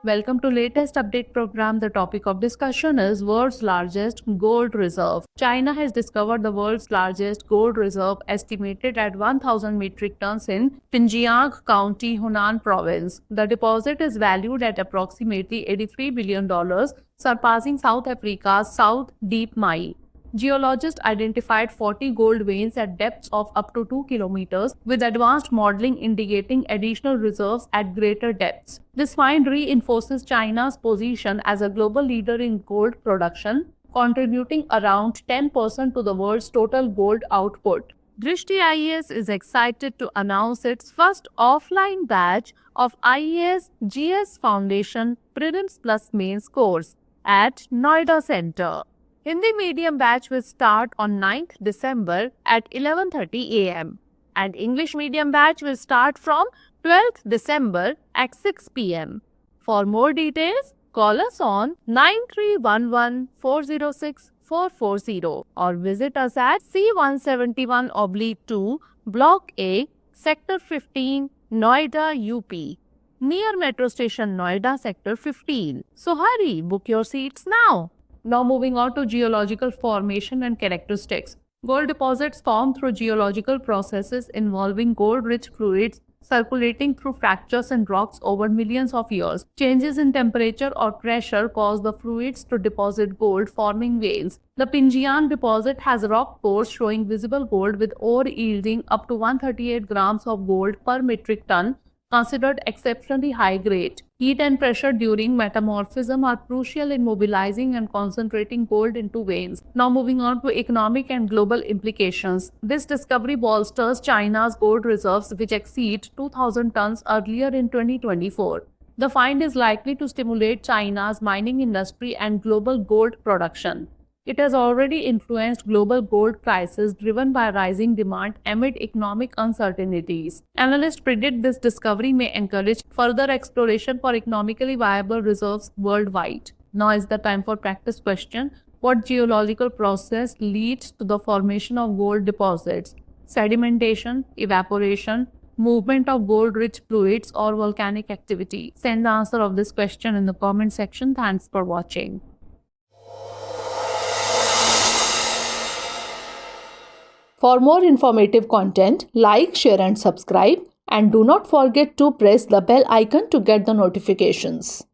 Welcome to latest update program. The topic of discussion is world's largest gold reserve. China has discovered the world's largest gold reserve estimated at 1000 metric tons in Pinjiang County, Hunan province. The deposit is valued at approximately $83 billion, surpassing South Africa's South Deep Mine. Geologists identified 40 gold veins at depths of up to 2 kilometers, with advanced modeling indicating additional reserves at greater depths. This find reinforces China's position as a global leader in gold production, contributing around 10% to the world's total gold output. Drishti IAS is excited to announce its first offline batch of IAS GS Foundation Prelims Plus Mains course at Noida Center. Hindi medium batch will start on 9th December at 11:30 a.m. and English medium batch will start from 12th December at 6 p.m. For more details, call us on 9311-406-440 or visit us at C171/2 Block A, Sector 15, Noida, UP, near Metro Station Noida, Sector 15. So hurry, book your seats now. Now moving on to geological formation and characteristics. Gold deposits form through geological processes involving gold-rich fluids circulating through fractures in rocks over millions of years. Changes in temperature or pressure cause the fluids to deposit gold, forming veins. The Pinjiang deposit has rock pores showing visible gold, with ore yielding up to 138 grams of gold per metric ton, considered exceptionally high grade. Heat and pressure during metamorphism are crucial in mobilizing and concentrating gold into veins. Now moving on to economic and global implications. This discovery bolsters China's gold reserves, which exceed 2,000 tons earlier in 2024. The find is likely to stimulate China's mining industry and global gold production. It has already influenced global gold prices, driven by rising demand amid economic uncertainties. Analysts predict this discovery may encourage further exploration for economically viable reserves worldwide. Now is the time for practice question. What geological process leads to the formation of gold deposits? Sedimentation, evaporation, movement of gold-rich fluids, or volcanic activity? Send the answer of this question in the comment section. Thanks for watching. For more informative content, like, share and subscribe, and do not forget to press the bell icon to get the notifications.